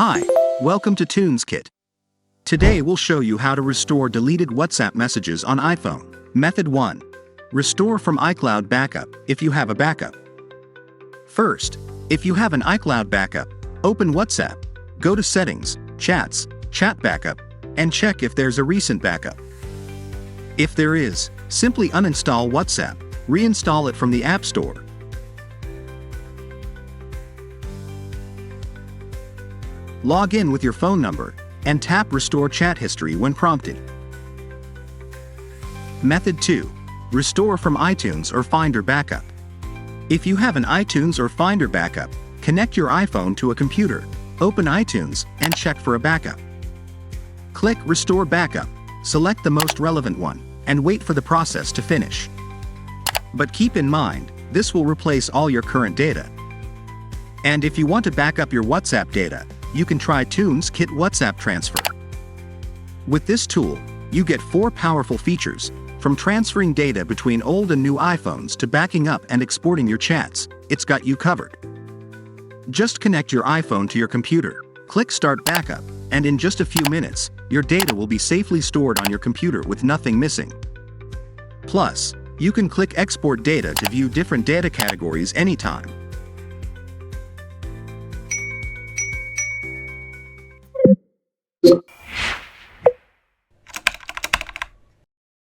Hi, welcome to TunesKit. Today we'll show you how to restore deleted WhatsApp messages on iPhone. Method 1. Restore from iCloud backup if you have a backup. First, if you have an iCloud backup, open WhatsApp, go to Settings, Chats, Chat Backup, and check if there's a recent backup. If there is, simply uninstall WhatsApp, reinstall it from the App Store. Log in with your phone number and tap Restore Chat History when prompted. Method 2. Restore from iTunes or Finder backup. If you have an iTunes or Finder backup, connect your iPhone to a computer, open iTunes, and check for a backup. Click Restore Backup, select the most relevant one, and wait for the process to finish. But keep in mind, this will replace all your current data. And if you want to back up your WhatsApp data, you can try TunesKit WhatsApp Transfer. With this tool, you get 4 powerful features, from transferring data between old and new iPhones to backing up and exporting your chats. It's got you covered. Just connect your iPhone to your computer, click Start Backup, and in just a few minutes, your data will be safely stored on your computer with nothing missing. Plus, you can click Export Data to view different data categories anytime.